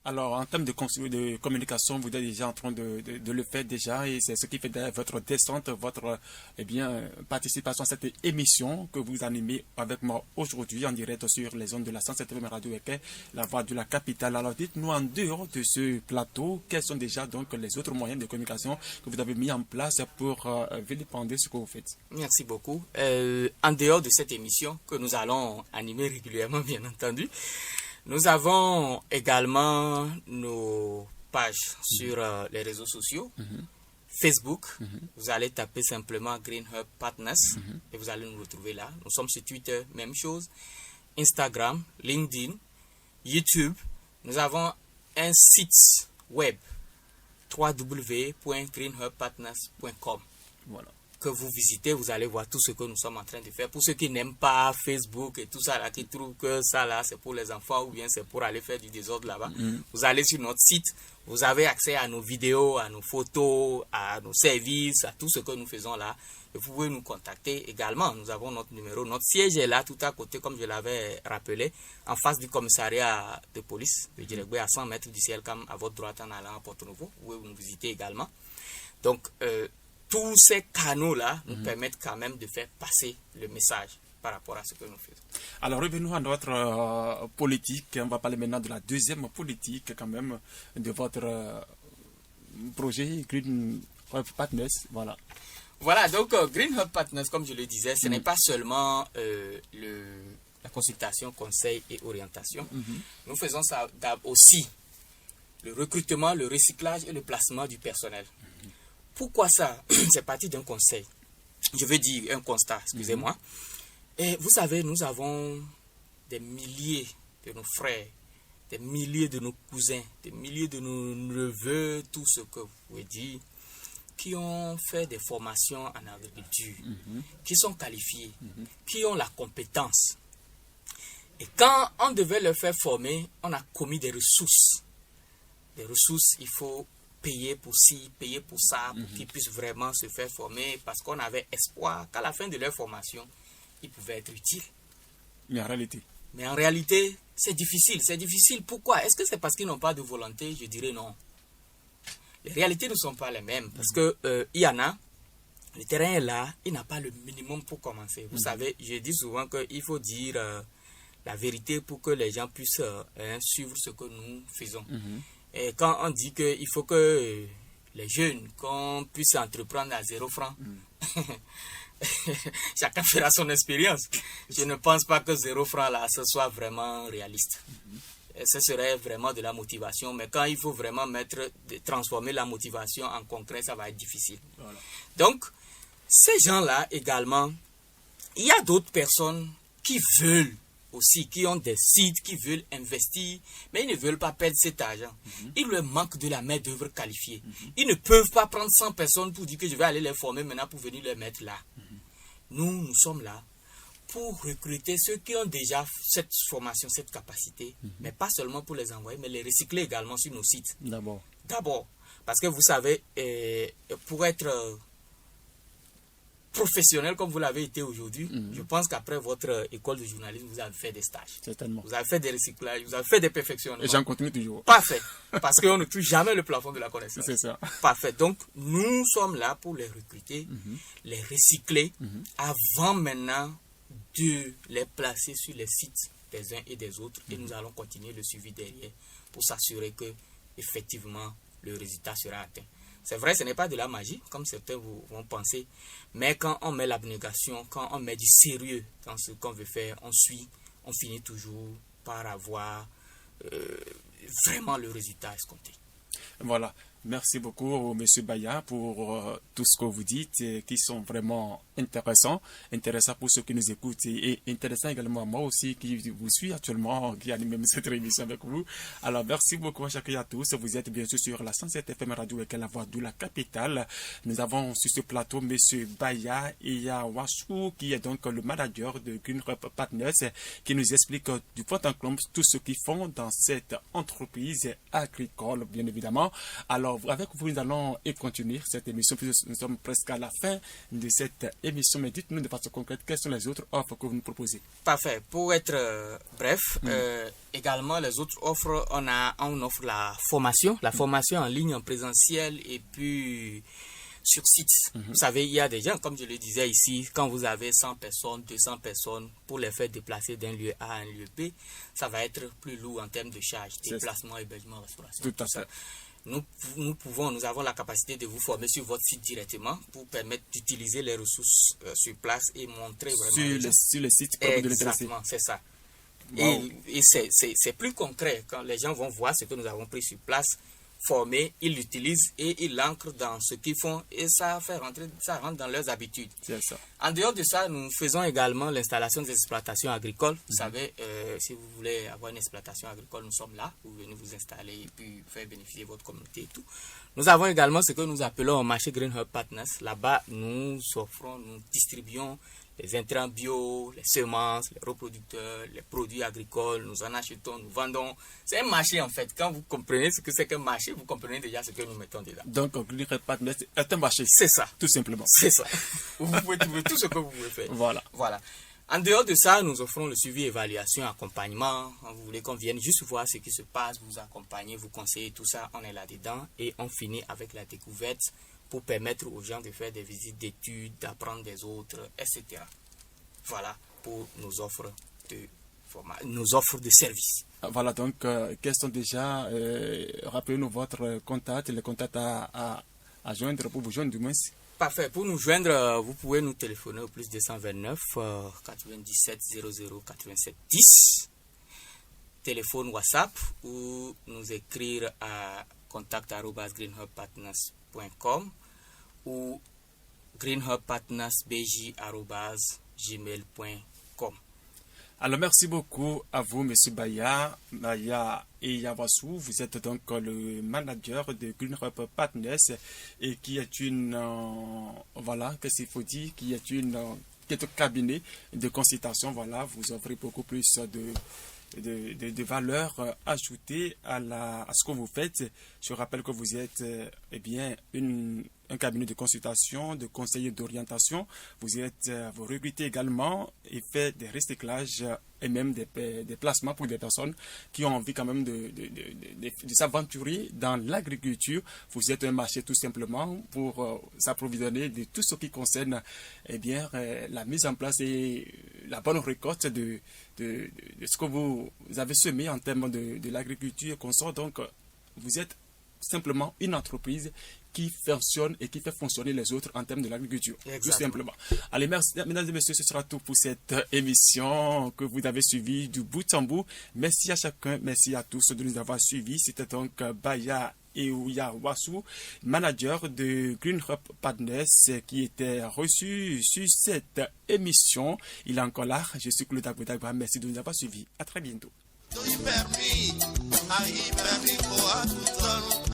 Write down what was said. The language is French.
Alors, en termes de communication, vous êtes déjà en train de le faire déjà et c'est ce qui fait d'ailleurs votre descente, votre participation à cette émission que vous animez avec moi aujourd'hui en direct sur les ondes de la 107e Radio Eke, la voix de la capitale. Alors, dites-nous en dehors de ce plateau, quels sont déjà donc les autres moyens de communication que vous avez mis en place pour vilipender ce que vous faites? Merci beaucoup. En dehors de cette émission que nous allons animer régulièrement, bien entendu, nous avons également nos pages sur les réseaux sociaux. Facebook, vous allez taper simplement Green Hub Partners et vous allez nous retrouver là. Nous sommes sur Twitter, même chose. Instagram, LinkedIn, YouTube. Nous avons un site web www.greenhubpartners.com. Voilà. Que vous visitez, vous allez voir tout ce que nous sommes en train de faire. Pour ceux qui n'aiment pas Facebook et tout ça là, qui trouvent que ça là c'est pour les enfants ou bien c'est pour aller faire du désordre là-bas, vous allez sur notre site, vous avez accès à nos vidéos, à nos photos, à nos services, à tout ce que nous faisons là. Et vous pouvez nous contacter également. Nous avons notre numéro. Notre siège est là tout à côté, comme je l'avais rappelé, en face du commissariat de police de Djirégbé, à 100 mètres du Cielcam, à votre droite en allant à Porto-Novo. Vous pouvez nous visiter également. Donc, tous ces canaux-là nous permettent quand même de faire passer le message par rapport à ce que nous faisons. Alors revenons à notre politique. On va parler maintenant de la deuxième politique quand même de votre projet Green Hub Partners. Voilà. Voilà, donc Green Hub Partners, comme je le disais, ce n'est pas seulement la consultation, conseil et orientation. Nous faisons ça aussi le recrutement, le recyclage et le placement du personnel. Pourquoi ça? C'est parti d'un conseil. Je veux dire un constat, excusez-moi. Et vous savez, nous avons des milliers de nos frères, des milliers de nos cousins, des milliers de nos neveux, tout ce que vous pouvez dire, qui ont fait des formations en agriculture, qui sont qualifiés, qui ont la compétence. Et quand on devait leur faire former, on a commis des ressources. Des ressources, il faut payer pour ci, payer pour ça, pour qu'ils puissent vraiment se faire former, parce qu'on avait espoir qu'à la fin de leur formation, ils pouvaient être utiles. Mais en réalité, c'est difficile. C'est difficile. Pourquoi? Est-ce que c'est parce qu'ils n'ont pas de volonté? Je dirais non. Les réalités ne sont pas les mêmes, parce que il y en a, le terrain est là, il n'a pas le minimum pour commencer. Vous savez, je dis souvent qu'il faut dire la vérité pour que les gens puissent suivre ce que nous faisons. Et quand on dit qu'il faut que les jeunes, qu'on puisse entreprendre à 0 francs, chacun fera son expérience. Je ne pense pas que 0 francs là, ce soit vraiment réaliste. Et ce serait vraiment de la motivation, mais quand il faut vraiment transformer la motivation en concret, ça va être difficile. Voilà. Donc, ces gens-là également, il y a d'autres personnes qui veulent aussi, qui ont des sites, qui veulent investir, mais ils ne veulent pas perdre cet argent. Il leur manque de la main-d'œuvre qualifiée. Ils ne peuvent pas prendre 100 personnes pour dire que je vais aller les former maintenant pour venir les mettre là. Nous sommes là pour recruter ceux qui ont déjà cette formation, cette capacité, mais pas seulement pour les envoyer, mais les recycler également sur nos sites. D'abord, parce que vous savez, pour être professionnel comme vous l'avez été aujourd'hui, je pense qu'après votre école de journalisme, vous avez fait des stages. Certainement. Vous avez fait des recyclages, vous avez fait des perfectionnements. Et j'en continue toujours. Parfait. Parce qu'on ne touche jamais le plafond de la connaissance. C'est ça. Parfait. Donc, nous sommes là pour les recruter, les recycler, avant maintenant de les placer sur les sites des uns et des autres. Et nous allons continuer le suivi derrière pour s'assurer que, effectivement, le résultat sera atteint. C'est vrai, ce n'est pas de la magie, comme certains vont penser. Mais quand on met l'abnégation, quand on met du sérieux dans ce qu'on veut faire, on suit, on finit toujours par avoir vraiment le résultat escompté. Voilà. Merci beaucoup, M. Baya, pour tout ce que vous dites, qui sont vraiment intéressants pour ceux qui nous écoutent et intéressants également à moi aussi, qui vous suis actuellement, qui anime même cette émission avec vous. Alors, merci beaucoup à chacun et à tous. Vous êtes bien sûr sur la 107 FM Radio avec la voix de la capitale. Nous avons sur ce plateau M. Baya Iyawashu, qui est donc le manager de Green Hub Partners, qui nous explique du fond en comble tout ce qu'ils font dans cette entreprise agricole, bien évidemment. Alors, avec vous, nous allons continuer cette émission, puisque nous sommes presque à la fin de cette émission. Mais dites-nous de façon concrète, quelles sont les autres offres que vous nous proposez? Parfait. Pour être bref, également les autres offres, on offre la formation en ligne, en présentiel et puis sur site. Vous savez, il y a des gens, comme je le disais ici, quand vous avez 100 personnes, 200 personnes, pour les faire déplacer d'un lieu A à un lieu B, ça va être plus lourd en termes de charges, déplacement, hébergement, restauration. Tout à fait. Nous avons la capacité de vous former sur votre site directement pour permettre d'utiliser les ressources sur place et montrer vraiment sur le site propre de l'intéressé. Exactement, c'est ça. Wow. Et c'est plus concret quand les gens vont voir ce que nous avons pris sur place, formés, ils l'utilisent et ils l'ancrent dans ce qu'ils font et ça rentre dans leurs habitudes. C'est ça. En dehors de ça, nous faisons également l'installation des exploitations agricoles. Vous savez, si vous voulez avoir une exploitation agricole, nous sommes là. Vous venez vous installer et puis faire bénéficier votre communauté et tout. Nous avons également ce que nous appelons un marché Green Hub Partners. Là-bas, nous distribuons les intrants bio, les semences, les reproducteurs, les produits agricoles, nous en achetons, nous vendons. C'est un marché en fait. Quand vous comprenez ce que c'est qu'un marché, vous comprenez déjà ce que nous mettons dedans. Donc, Green Hub Partners est un marché. C'est ça. Tout simplement. C'est ça. Vous pouvez trouver tout ce que vous pouvez faire. Voilà. En dehors de ça, nous offrons le suivi, évaluation, accompagnement. Vous voulez qu'on vienne juste voir ce qui se passe, vous accompagner, vous conseiller, tout ça, on est là-dedans. Et on finit avec la découverte pour permettre aux gens de faire des visites d'études, d'apprendre des autres, etc. Voilà pour nos offres de services. Voilà, donc, quels sont déjà, rappelez-nous votre contact, les contacts à joindre pour vous joindre du moins. Parfait. Pour nous joindre, vous pouvez nous téléphoner au plus 229 97 00 87 10. Téléphone WhatsApp ou nous écrire à contact@greenhubpartners.com ou greenhubpartnersbj@gmail.com. Alors, merci beaucoup à vous, M. Baya et Yawasu. Vous êtes donc le manager de Green Hub Partners et qui est qu'est-ce qu'il faut dire, qui est un cabinet de consultation. Voilà, vous offrez beaucoup plus de valeur ajoutée à ce que vous faites. Je rappelle que vous êtes un cabinet de consultation, de conseiller d'orientation. Vous recrutez également et faites des recyclages et même des placements pour des personnes qui ont envie quand même de s'aventurer dans l'agriculture. Vous êtes un marché tout simplement pour s'approvisionner de tout ce qui concerne la mise en place et la bonne récolte de ce que vous avez semé en termes de l'agriculture qu'on sort. Donc, vous êtes simplement une entreprise qui fonctionne et qui fait fonctionner les autres en termes de l'agriculture. Tout simplement. Allez, merci, mesdames et messieurs, ce sera tout pour cette émission que vous avez suivie du bout en bout. Merci à chacun, merci à tous de nous avoir suivis. C'était donc Baya Yawasu, manager de Green Hub Partners, qui était reçu sur cette émission. Il est encore là. Je suis Claude Agudagba. Merci de nous avoir suivis. À très bientôt.